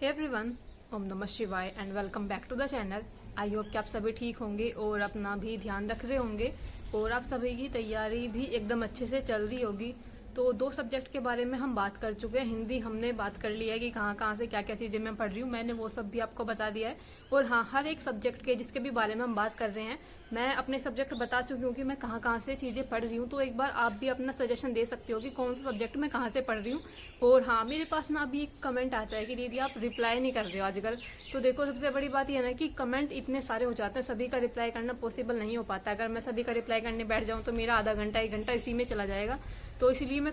Hey everyone, ओम नमः शिवाय and welcome back to the channel. I hope कि आप सभी ठीक होंगे और अपना भी ध्यान रख रहे होंगे और आप सभी की तैयारी भी एकदम अच्छे से चल रही होगी। तो दो सब्जेक्ट के बारे में हम बात कर चुके हैं। हिंदी हमने बात कर लिया है कि कहाँ कहाँ से क्या क्या चीज़ें मैं पढ़ रही हूँ, मैंने वो सब भी आपको बता दिया है। और हाँ, हर एक सब्जेक्ट के जिसके भी बारे में हम बात कर रहे हैं मैं अपने सब्जेक्ट बता चुकी हूँ कि मैं कहाँ कहाँ से चीज़ें पढ़ रही हूँ। तो एक बार आप भी अपना सजेशन दे सकते हो कि कौन सा सब्जेक्ट मैं कहाँ से पढ़ रही हूँ। और हाँ, मेरे पास ना अभी एक कमेंट आता है कि दीदी आप रिप्लाई नहीं कर रहे हो आजकल। तो देखो, सबसे बड़ी बात यह ना कि कमेंट इतने सारे हो जाते हैं, सभी का रिप्लाई करना पॉसिबल नहीं हो पाता। अगर मैं सभी का रिप्लाई करने बैठ जाऊँ तो मेरा आधा घंटा 1 घंटा इसी में चला जाएगा। तो इसलिए मैं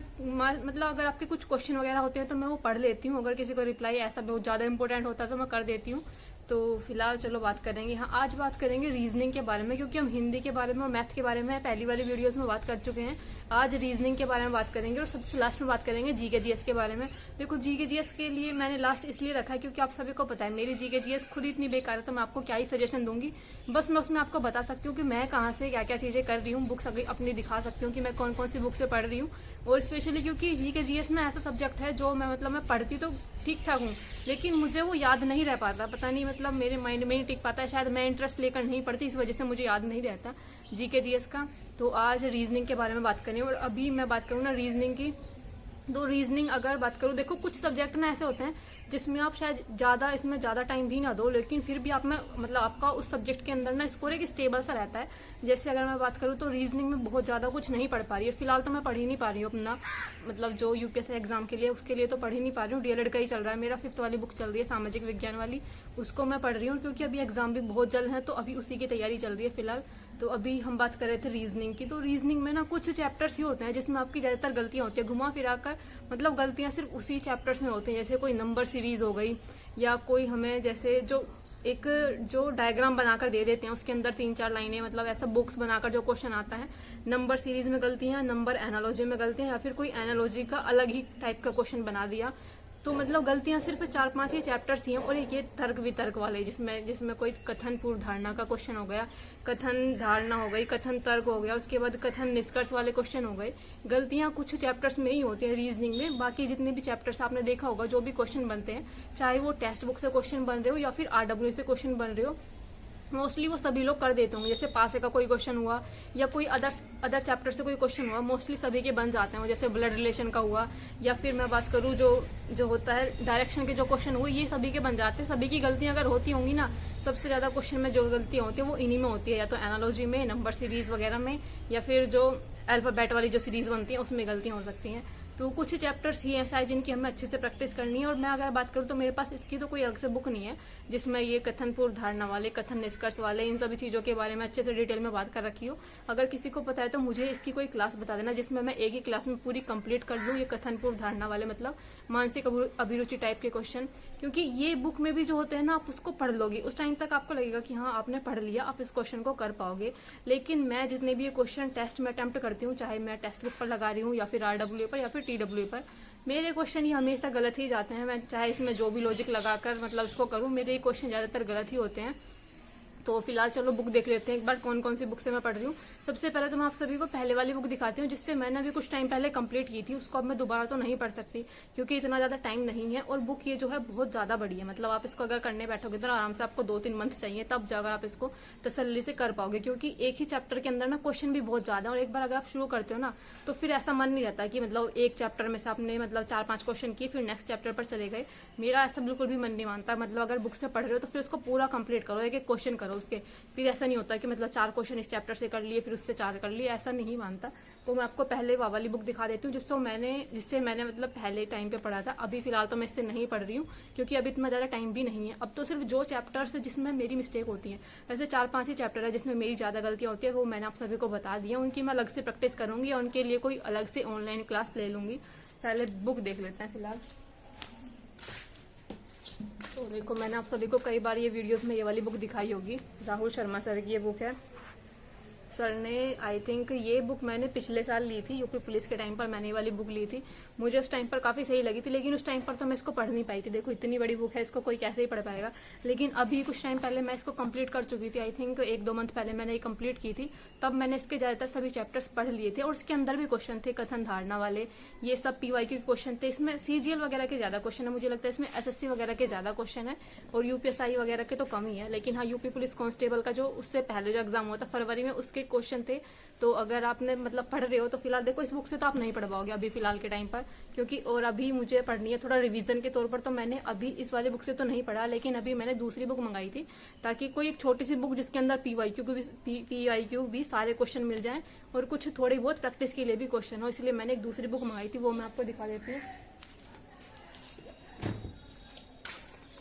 मतलब अगर आपके कुछ क्वेश्चन वगैरह होते हैं तो मैं वो पढ़ लेती हूँ। अगर किसी को रिप्लाई ऐसा बहुत ज़्यादा इंपॉर्टेंट होता है तो मैं कर देती हूँ। तो फिलहाल चलो बात करेंगे। हाँ, आज बात करेंगे रीजनिंग के बारे में, क्योंकि हम हिंदी के बारे में और मैथ के बारे में पहली वाली वीडियोस में बात कर चुके हैं। आज रीजनिंग के बारे में बात करेंगे और सबसे लास्ट में बात करेंगे जीके जीएस के बारे में। देखो, जीके जीएस के लिए मैंने लास्ट इसलिए रखा है क्योंकि आप सभी को पता है मेरी जीके जीएस खुद इतनी बेकार है, तो मैं आपको क्या ही सजेशन दूंगी। बस मैं उसमें आपको बता सकती हूँ कि मैं कहाँ से क्या क्या चीजें कर रही हूँ, बुक्स अपनी दिखा सकती हूँ कि मैं कौन कौन सी बुक से पढ़ रही हूँ। और स्पेशली क्योंकि जीके जीएस ना ऐसा सब्जेक्ट है जो मैं पढ़ती तो ठीक ठाक हूँ, लेकिन मुझे वो याद नहीं रह पाता। पता नहीं, मतलब मेरे माइंड में नहीं टिक पाता है। शायद मैं इंटरेस्ट लेकर नहीं पढ़ती, इस वजह से मुझे याद नहीं रहता जीके जीएस का। तो आज रीजनिंग के बारे में बात करें और अभी मैं बात करूँ ना रीजनिंग की। तो रीजनिंग अगर बात करूँ, देखो कुछ सब्जेक्ट ना ऐसे होते हैं जिसमें आप शायद इसमें ज्यादा टाइम भी ना दो, लेकिन फिर भी आप में मतलब आपका उस सब्जेक्ट के अंदर ना स्कोर एक स्टेबल सा रहता है। जैसे अगर मैं बात करूँ तो रीजनिंग में बहुत ज्यादा कुछ नहीं पढ़ पा रही है फिलहाल। तो मैं पढ़ ही नहीं पा रही हूँ अपना, मतलब जो यूपीएससी एग्जाम के लिए उसके लिए तो पढ़ ही नहीं पा रही हूँ। डीएलएड का ही चल रहा है मेरा, 5th वाली बुक चल रही है सामाजिक विज्ञान वाली, उसको मैं पढ़ रही हूँ क्योंकि अभी एग्जाम भी बहुत जल्द है, तो अभी उसी की तैयारी चल रही है फिलहाल। तो अभी हम बात कर रहे थे रीजनिंग की। तो रीजनिंग में ना कुछ चैप्टर्स ही होते हैं जिसमें आपकी ज्यादातर गलतियां होती है, घुमा फिरा कर। मतलब गलतियां सिर्फ उसी चैप्टर्स में होती हैं, जैसे कोई नंबर सीरीज हो गई या कोई हमें जैसे जो डायग्राम बनाकर दे देते हैं उसके अंदर 3-4 लाइनें, मतलब ऐसा बॉक्स बनाकर जो क्वेश्चन आता है। नंबर सीरीज में गलतियां, नंबर एनालॉजी में गलतियां, या फिर कोई एनालॉजी का अलग ही टाइप का क्वेश्चन बना दिया। तो मतलब गलतियां सिर्फ 4-5 ही चैप्टर्स ही हैं। और एक ये तर्क वितर्क वाले जिसमें कोई कथन पूर्व धारणा का क्वेश्चन हो गया, कथन धारणा हो गई, कथन तर्क हो गया, उसके बाद कथन निष्कर्ष वाले क्वेश्चन हो गए। गलतियां कुछ चैप्टर्स में ही होती है रीजनिंग में। बाकी जितने भी चैप्टर्स आपने देखा होगा, जो भी क्वेश्चन बनते हैं, चाहे वो टेक्स्ट बुक से क्वेश्चन बन रहे हो या फिर आरडब्ल्यू से क्वेश्चन बन रहे हो, मोस्टली वो सभी लोग कर देते होंगे। जैसे पासे का कोई क्वेश्चन हुआ या कोई अदर चैप्टर से कोई क्वेश्चन हुआ, मोस्टली सभी के बन जाते हैं। जैसे ब्लड रिलेशन का हुआ, या फिर मैं बात करूँ जो होता है डायरेक्शन के जो क्वेश्चन हुए, ये सभी के बन जाते हैं। सभी की गलतियां अगर होती होंगी ना, सबसे ज्यादा क्वेश्चन में जो गलतियां होती है वो इन्हीं में होती है, या तो एनालॉजी में, नंबर सीरीज वगैरह में, या फिर जो अल्फाबेट वाली जो सीरीज बनती है उसमें गलतियां हो सकती हैं। तो कुछ चैप्टर्स ही ऐसा है जिनकी हमें अच्छे से प्रैक्टिस करनी है। और मैं अगर बात करूँ तो मेरे पास इसकी तो कोई अलग से बुक नहीं है जिसमें ये कथन पूर्व धारणा वाले, कथन निष्कर्ष वाले, इन सभी चीजों के बारे में अच्छे से डिटेल में बात कर रखी हो। अगर किसी को पता है तो मुझे इसकी कोई क्लास बता देना जिसमें मैं एक ही क्लास में पूरी कंप्लीट कर लूँ ये कथन पूर्व धारणा वाले, मतलब मानसिक अभिरुचि टाइप के क्वेश्चन। क्योंकि ये बुक में भी जो होते हैं ना, आप उसको पढ़ लोगे उस टाइम तक आपको लगेगा कि हाँ आपने पढ़ लिया, आप इस क्वेश्चन को कर पाओगे। लेकिन मैं जितने भी ये क्वेश्चन टेस्ट में अटेम्प्ट करती हूँ, चाहे मैं टेक्स्ट बुक पर लगा रही हूँ या फिर आरडब्ल्यू पर या फिर टीडब्ल्यू पर, मेरे क्वेश्चन ही हमेशा गलत ही जाते हैं। मैं चाहे इसमें जो भी लॉजिक लगाकर मतलब इसको करूं, मेरे क्वेश्चन ज्यादातर गलत ही होते हैं। तो फिलहाल चलो बुक देख लेते हैं एक बार कौन कौन सी बुक से मैं पढ़ रही हूँ। सबसे पहले तो मैं आप सभी को पहले वाली बुक दिखाती हूँ जिससे मैंने अभी कुछ टाइम पहले कंप्लीट की थी। उसको अब मैं दोबारा तो नहीं पढ़ सकती क्योंकि इतना ज्यादा टाइम नहीं है। और बुक ये जो है बहुत ज्यादा बड़ी है, मतलब आप इसको अगर करने बैठोगे तो आराम से आपको 2-3 मंथ चाहिए, तब जाकर आप इसको तसल्ली से कर पाओगे। क्योंकि एक ही चैप्टर के अंदर ना क्वेश्चन भी बहुत ज्यादा है, और एक बार अगर आप शुरू करते हो ना तो फिर ऐसा मन नहीं रहता कि मतलब एक चैप्टर में से आपने मतलब 4-5 क्वेश्चन किए फिर नेक्स्ट चैप्टर पर चले गए। मेरा ऐसा बिल्कुल भी मन नहीं मानता। मतलब अगर बुक से पढ़ रहे हो तो फिर उसको पूरा कंप्लीट करो, एक एक क्वेश्चन करो उसके। फिर ऐसा नहीं होता कि मतलब 4 क्वेश्चन इस चैप्टर से कर लिए फिर उससे 4 कर लिए, ऐसा नहीं मानता। तो मैं आपको पहले वाली बुक दिखा देती हूँ जिससे मैंने मतलब पहले टाइम पे पढ़ा था। अभी फिलहाल तो मैं इससे नहीं पढ़ रही हूँ क्योंकि अभी इतना ज्यादा टाइम भी नहीं है। अब तो सिर्फ जो चैप्टर्स है जिसमें मेरी मिस्टेक होती है, वैसे 4-5 ही चैप्टर है जिसमें मेरी ज्यादा गलतियां होती है, वो मैंने आप सभी को बता दिया। उनकी मैं अलग से प्रैक्टिस करूंगी और उनके लिए कोई अलग से ऑनलाइन क्लास ले लूंगी। पहले बुक देख लेते हैं फिलहाल। तो देखो, मैंने आप सभी को कई बार ये वीडियोस में ये वाली बुक दिखाई होगी, राहुल शर्मा सर की ये बुक है सर ने आई थिंक ये बुक मैंने पिछले साल ली थी, यूपी पुलिस के टाइम पर मैंने ये वाली बुक ली थी। मुझे उस टाइम पर काफी सही लगी थी, लेकिन उस टाइम पर तो मैं इसको पढ़ नहीं पाई थी। देखो इतनी बड़ी बुक है, इसको कोई कैसे ही पढ़ पाएगा। लेकिन अभी कुछ टाइम पहले मैं इसको कंप्लीट कर चुकी थी, आई थिंक 1-2 मंथ पहले मैंने ये कंप्लीट की थी। तब मैंने इसके ज्यादातर सभी चैप्टर्स पढ़ लिए थे और उसके अंदर भी क्वेश्चन थे कथन धारणा वाले, ये सब पीवाईक्यू के क्वेश्चन थे। इसमें सीजीएल वगैरह के ज्यादा क्वेश्चन है, मुझे लगता है इसमें एसएससी वगैरह के ज्यादा क्वेश्चन है और यूपीएसआई वगैरह के तो कम ही है। लेकिन हाँ, यूपी पुलिस कांस्टेबल का जो उससे पहले जो एग्जाम हुआ था फरवरी में, उसके क्वेश्चन थे। तो अगर आपने मतलब पढ़ रहे हो तो फिलहाल देखो इस बुक से तो आप नहीं पढ़ पाओगे अभी फिलहाल के टाइम पर, क्योंकि और अभी मुझे पढ़नी है थोड़ा रिवीजन के तौर पर। तो मैंने अभी इस वाले बुक से तो नहीं पढ़ा, लेकिन अभी मैंने दूसरी बुक मंगाई थी ताकि कोई एक छोटी सी बुक जिसके अंदर पीवाईक्यू भी सारे क्वेश्चन मिल जाएं और कुछ थोड़ी बहुत प्रैक्टिस के लिए भी क्वेश्चन हो। इसलिए मैंने एक दूसरी बुक मंगाई थी, वो मैं आपको दिखा देती हूँ।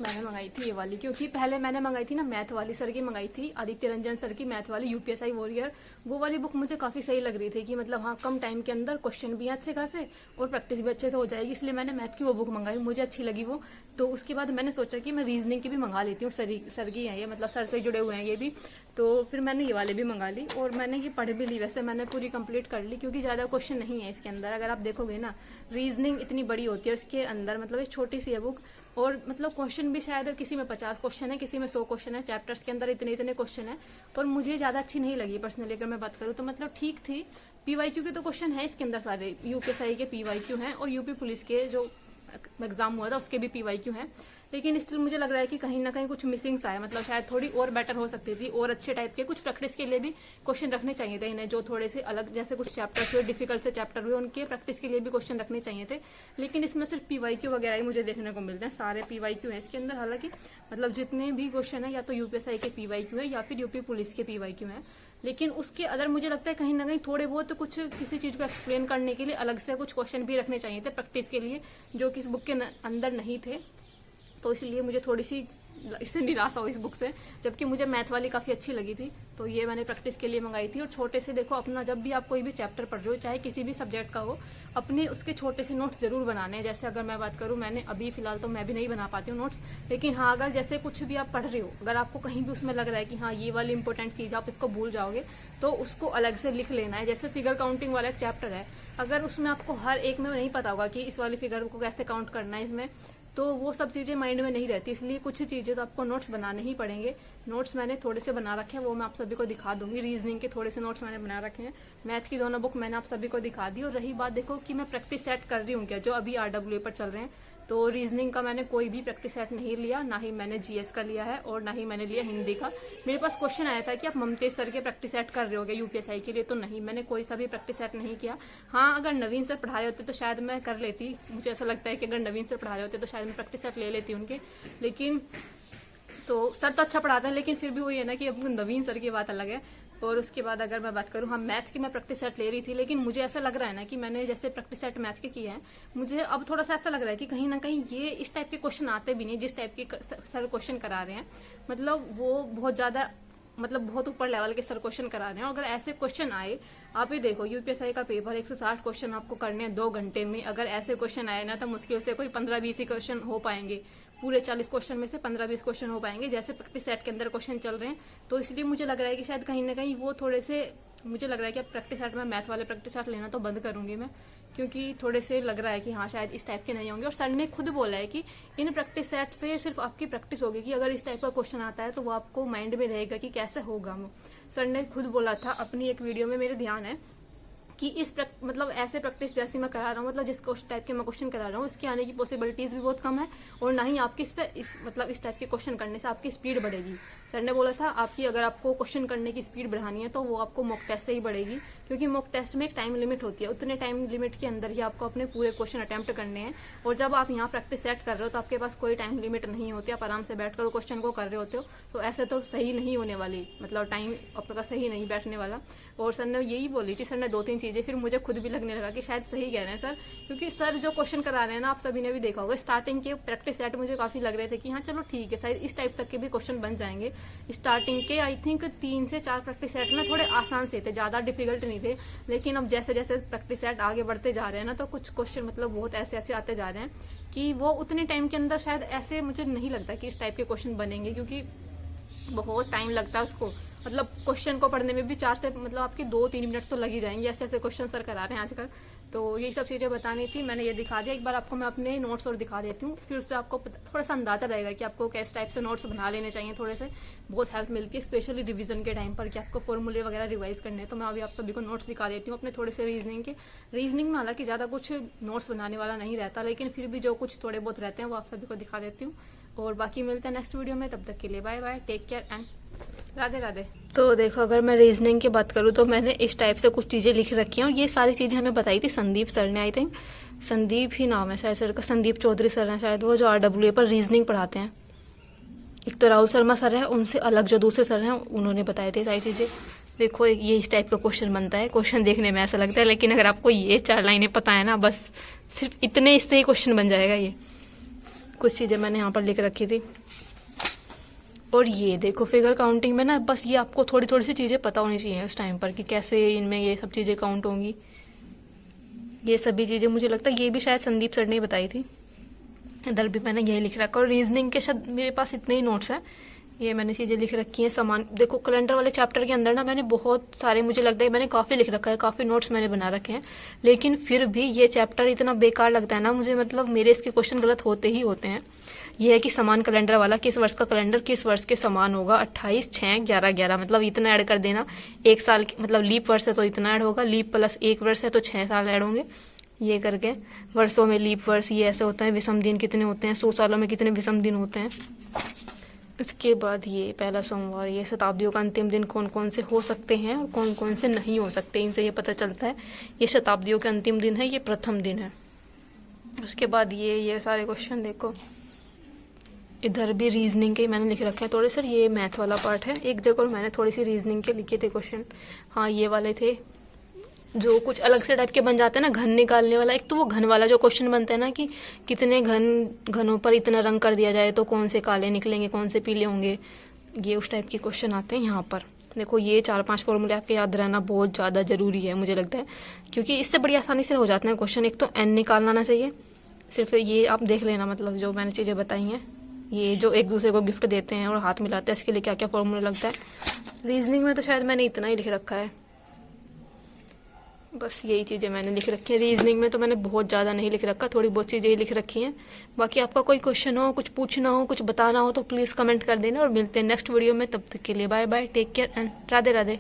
मैंने मंगाई थी ये वाली, क्योंकि पहले मैंने मंगाई थी ना मैथ वाली, सर की मंगाई थी, आदित्य रंजन सर की मैथ वाली यूपीएसआई वॉरियर। वो वाली बुक मुझे काफी सही लग रही थी कि मतलब हाँ कम टाइम के अंदर क्वेश्चन भी अच्छे खासे और प्रैक्टिस भी अच्छे से हो जाएगी। इसलिए मैंने मैथ की वो बुक मंगाई, मुझे अच्छी लगी वो। तो उसके बाद मैंने सोचा कि मैं रीजनिंग की भी मंगा लेती हूँ, सर की है ये, मतलब सर से जुड़े हुए हैं ये भी। तो फिर मैंने ये वाले भी मंगा ली और मैंने ये पढ़ भी ली। वैसे मैंने पूरी कंप्लीट कर ली, क्योंकि ज्यादा क्वेश्चन नहीं है इसके अंदर। अगर आप देखोगे ना, रीजनिंग इतनी बड़ी होती है इसके अंदर, मतलब एक छोटी सी है बुक और मतलब क्वेश्चन भी शायद किसी में 50 क्वेश्चन है, किसी में 100 क्वेश्चन है। चैप्टर्स के अंदर इतने इतने क्वेश्चन है और मुझे ज्यादा अच्छी नहीं लगी पर्सनली अगर मैं बात करूँ तो। मतलब ठीक थी, पीवाईक्यू के तो क्वेश्चन है इसके अंदर सारे, यूपीएसआई के पीवाईक्यू हैं और यूपी पुलिस के जो एग्जाम हुआ था उसके भी पीवाईक्यू हैं। लेकिन स्टिल मुझे लग रहा है कि कहीं ना कहीं कुछ मिसिंग्स आए, मतलब शायद थोड़ी और बेटर हो सकती थी और अच्छे टाइप के कुछ प्रैक्टिस के लिए भी क्वेश्चन रखने चाहिए थे इन्हें, जो थोड़े से अलग, जैसे कुछ चैप्टर्स हुए डिफिकल्ट से चैप्टर हुए, उनके प्रैक्टिस के लिए भी क्वेश्चन रखने चाहिए थे। लेकिन इसमें सिर्फ पीवाईक्यू वगैरह ही मुझे देखने को मिलते हैं, सारे पीवाईक्यू है इसके अंदर। हालांकि मतलब जितने भी क्वेश्चन है या तो यूपीएसआई के पीवाईक्यू है या फिर यूपी पुलिस के पीवाईक्यू है। लेकिन उसके अदर मुझे लगता है कहीं ना कहीं थोड़े बहुत तो कुछ किसी चीज को एक्सप्लेन करने के लिए अलग से कुछ क्वेश्चन भी रखने चाहिए थे प्रैक्टिस के लिए, जो कि इस बुक के अंदर नहीं थे। तो इसलिए मुझे थोड़ी सी इससे निराशा हुई इस बुक से, जबकि मुझे मैथ वाली काफी अच्छी लगी थी। तो ये मैंने प्रैक्टिस के लिए मंगाई थी। और छोटे से देखो अपना, जब भी आप कोई भी चैप्टर पढ़ रहे हो चाहे किसी भी सब्जेक्ट का हो, अपने उसके छोटे से नोट्स जरूर बनाने हैं। जैसे अगर मैं बात करूं, मैंने अभी फिलहाल तो मैं भी नहीं बना पाती हूँ नोट्स, लेकिन हाँ अगर जैसे कुछ भी आप पढ़ रहे हो, अगर आपको कहीं भी उसमें लग रहा है कि हाँ ये वाली इंपॉर्टेंट चीज आप इसको भूल जाओगे, तो उसको अलग से लिख लेना है। जैसे फिगर काउंटिंग वाला एक चैप्टर है, अगर उसमें आपको हर एक में नहीं पता होगा कि इस वाली फिगर को कैसे काउंट करना है इसमें, तो वो सब चीजें माइंड में नहीं रहती। इसलिए कुछ चीजें तो आपको नोट्स बनाने ही पड़ेंगे। नोट्स मैंने थोड़े से बना रखे हैं, वो मैं आप सभी को दिखा दूंगी। रीजनिंग के थोड़े से नोट्स मैंने बना रखे हैं, मैथ की दोनों बुक मैंने आप सभी को दिखा दी। और रही बात देखो कि मैं प्रैक्टिस सेट कर रही हूँ क्या, जो अभी आरडब्ल्यू पर चल रहे हैं, तो रीजनिंग का मैंने कोई भी प्रैक्टिस सेट नहीं लिया, ना ही मैंने जीएस का लिया है और ना ही मैंने लिया हिंदी का। मेरे पास क्वेश्चन आया था कि आप ममतेज सर के प्रैक्टिस सेट कर रहे होगे यूपीएसआई के लिए, तो नहीं, मैंने कोई सा भी प्रैक्टिस सेट नहीं किया। हाँ अगर नवीन सर पढ़ा रहे होते तो शायद मैं कर लेती, मुझे ऐसा लगता है कि अगर नवीन सर पढ़ा रहे होते तो शायद मैं प्रैक्टिस सेट ले लेती उनके। लेकिन तो सर तो अच्छा पढ़ाते हैं, लेकिन फिर भी वही है ना कि अब नवीन सर की बात अलग है। और उसके बाद अगर मैं बात करूं, हाँ मैथ की मैं प्रैक्टिस सेट ले रही थी, लेकिन मुझे ऐसा लग रहा है ना कि मैंने जैसे प्रैक्टिस सेट मैथ के किए हैं, मुझे अब थोड़ा सा ऐसा लग रहा है कि कहीं ना कहीं ये इस टाइप के क्वेश्चन आते भी नहीं जिस टाइप के सर क्वेश्चन करा रहे हैं। मतलब वो बहुत ज्यादा, मतलब बहुत ऊपर लेवल के सर क्वेश्चन करा रहे हैं। अगर ऐसे क्वेश्चन आए, आप ही देखो यूपीएसआई का पेपर 160 क्वेश्चन आपको करने हैं 2 घंटे में, अगर ऐसे क्वेश्चन आए ना तो मुश्किल से कोई 15-20 ही क्वेश्चन हो पाएंगे, पूरे 40 क्वेश्चन में से 15-20 क्वेश्चन हो पाएंगे जैसे प्रैक्टिस सेट के अंदर क्वेश्चन चल रहे हैं। तो इसलिए मुझे लग रहा है कि शायद कहीं ना कहीं वो थोड़े से, मुझे लग रहा है कि अब प्रैक्टिस सेट में मैथ वाले प्रैक्टिस सेट लेना तो बंद करूंगी मैं, क्योंकि थोड़े से लग रहा है कि हाँ शायद इस टाइप के नहीं होंगे। और सर ने खुद बोला है कि इन प्रैक्टिस सेट से सिर्फ आपकी प्रैक्टिस होगी कि अगर इस टाइप का क्वेश्चन आता है तो वो आपको माइंड में रहेगा कि कैसे होगा। सर ने खुद बोला था अपनी एक वीडियो में, मेरे ध्यान है कि इस मतलब ऐसे प्रैक्टिस जैसी मैं करा रहा हूँ, मतलब जिस टाइप के मैं क्वेश्चन करा रहा हूँ, इसके आने की पॉसिबिलिटीज भी बहुत कम है और ना ही आपकी इस टाइप के क्वेश्चन करने से आपकी स्पीड बढ़ेगी। सर ने बोला था आपकी, अगर आपको क्वेश्चन करने की स्पीड बढ़ानी है तो वो आपको मॉक टेस्ट से ही बढ़ेगी, क्योंकि मॉक टेस्ट में एक टाइम लिमिट होती है, उतने टाइम लिमिट के अंदर ही आपको अपने पूरे क्वेश्चन अटेम्प्ट करने हैं। और जब आप यहाँ प्रैक्टिस सेट कर रहे हो तो आपके पास कोई टाइम लिमिट नहीं होती, आप आराम से बैठकर क्वेश्चन को कर रहे होते हो। तो ऐसे तो सही नहीं होने वाली, मतलब टाइम आपका सही नहीं बैठने वाला। और सर ने यही बोली थी, सर ने 2-3 चीजें, फिर मुझे खुद भी लगने लगा कि शायद सही कह रहे हैं सर, क्योंकि सर जो क्वेश्चन करा रहे हैं ना, आप सभी ने भी देखा होगा, स्टार्टिंग के प्रैक्टिस सेट मुझे काफी लग रहे थे कि हाँ चलो ठीक है, शायद इस टाइप तक के भी क्वेश्चन बन जाएंगे। स्टार्टिंग के आई थिंक 3 से 4 प्रैक्टिस सेट ना थोड़े आसान से थे, ज्यादा डिफिकल्ट नहीं थे। लेकिन अब जैसे जैसे प्रैक्टिस सेट आगे बढ़ते जा रहे हैं ना, तो कुछ क्वेश्चन मतलब बहुत ऐसे ऐसे आते जा रहे हैं कि वो उतने टाइम के अंदर शायद ऐसे मुझे नहीं लगता कि इस टाइप के क्वेश्चन बनेंगे, क्योंकि बहुत टाइम लगता है उसको। मतलब क्वेश्चन को पढ़ने में भी 4 से मतलब आपके 2-3 मिनट तो लग ही जाएंगे, ऐसे ऐसे क्वेश्चन सर करा रहे हैं आजकल। तो यही सब चीज़ें बतानी थी, मैंने ये दिखा दिया। एक बार आपको मैं अपने नोट्स और दिखा देती हूँ, फिर उससे आपको थोड़ा सा अंदाजा रहेगा कि आपको किस टाइप से नोट्स बना लेने चाहिए। थोड़े से बहुत हेल्प मिलती है, स्पेशली रिवीजन के टाइम पर, कि आपको फॉर्मूले वगैरह रिवाइज करने हैं। तो मैं अभी आप सभी को नोट्स दिखा देती हूँ अपने थोड़े से रीजनिंग के। रीजनिंग में हालांकि ज़्यादा कुछ नोट्स बनाने वाला नहीं रहता, लेकिन फिर भी जो कुछ थोड़े बहुत रहते हैं वो आप सभी को दिखा देती हूँ। और बाकी मिलते हैं नेक्स्ट वीडियो में, तब तक के लिए bye bye, take care and Radhe Radhe. तो देखो, अगर मैं रीजनिंग की बात करूँ तो मैंने इस टाइप से कुछ चीज़ें लिख रखी हैं, और ये सारी चीज़ें हमें बताई थी संदीप सर ने। आई थिंक संदीप ही नाम है शायद सर का, संदीप चौधरी सर हैं शायद, वो जो RWA पर रीजनिंग पढ़ाते हैं। एक तो राहुल शर्मा सर है, उनसे अलग जो दूसरे सर हैं उन्होंने बताए थे सारी चीज़ें। देखो ये इस टाइप का क्वेश्चन बनता है, क्वेश्चन देखने में ऐसा लगता है, लेकिन अगर आपको ये 4 लाइनें पता है ना, बस सिर्फ इतने इससे ही क्वेश्चन बन जाएगा। ये कुछ चीज़ें मैंने यहाँ पर लिख रखी थी। और ये देखो फिगर काउंटिंग में ना, बस ये आपको थोड़ी थोड़ी सी चीज़ें पता होनी चाहिए उस टाइम पर, कि कैसे इनमें ये सब चीज़ें काउंट होंगी। ये सभी चीज़ें मुझे लगता है ये भी शायद संदीप सर ने ही बताई थी। इधर भी मैंने यही लिख रखा, और रीजनिंग के शायद मेरे पास इतने ही नोट्स हैं। ये मैंने चीज़ें लिख रखी हैं समान। देखो कैलेंडर वाले चैप्टर के अंदर ना मैंने बहुत सारे, मुझे लगता है मैंने काफ़ी लिख रखा है, काफ़ी नोट्स मैंने बना रखे हैं, लेकिन फिर भी ये चैप्टर इतना बेकार लगता है ना मुझे, मतलब मेरे इसके क्वेश्चन गलत होते ही होते हैं। ये है कि समान कैलेंडर वाला, किस वर्ष का कैलेंडर किस वर्ष के समान होगा, 28, 6, 11, 11, मतलब इतना ऐड कर देना। एक साल मतलब लीप वर्ष है तो इतना ऐड होगा, लीप प्लस 1 वर्ष है तो 6 साल ऐड होंगे, ये करके वर्षों में लीप वर्ष ये ऐसे होता है। विषम दिन कितने होते हैं, 100 सालों में कितने विषम दिन होते हैं। इसके बाद ये पहला सोमवार, ये शताब्दियों का अंतिम दिन कौन कौन से हो सकते हैं और कौन कौन से नहीं हो सकते, इनसे ये पता चलता है। ये शताब्दियों के अंतिम दिन है, ये प्रथम दिन है। उसके बाद ये सारे क्वेश्चन देखो, इधर भी रीजनिंग के मैंने लिख रखे हैं थोड़े सर। ये मैथ वाला पार्ट है, एक देखो मैंने थोड़ी सी रीजनिंग के लिखे थे क्वेश्चन। हाँ ये वाले थे जो कुछ अलग से टाइप के बन जाते हैं ना, घन निकालने वाला। एक तो वो घन वाला जो क्वेश्चन बनता है ना, कि कितने घनों पर इतना रंग कर दिया जाए तो कौन से काले निकलेंगे, कौन से पीले होंगे, ये उस टाइप के क्वेश्चन आते हैं यहाँ पर। देखो ये 4-5 फॉर्मूले आपके याद रहना बहुत ज़्यादा ज़रूरी है मुझे लगता है, क्योंकि इससे बड़ी आसानी से हो जाते हैं क्वेश्चन। एक तो n निकालना आना चाहिए, सिर्फ ये आप देख लेना, मतलब जो मैंने चीज़ें बताई हैं, ये जो एक दूसरे को गिफ्ट देते हैं और हाथ मिलाते हैं, इसके लिए क्या क्या फॉर्मूला लगता है। रीजनिंग में तो शायद मैंने इतना ही लिख रखा है, बस यही चीज़ें मैंने लिख रखी हैं। रीजनिंग में तो मैंने बहुत ज़्यादा नहीं लिख रखा, थोड़ी बहुत चीज़ें ही लिख रखी हैं। बाकी आपका कोई क्वेश्चन हो, कुछ पूछना हो, कुछ बताना हो तो प्लीज़ कमेंट कर देना, और मिलते हैं नेक्स्ट वीडियो में। तब तक के लिए bye bye, take care and Radhe Radhe.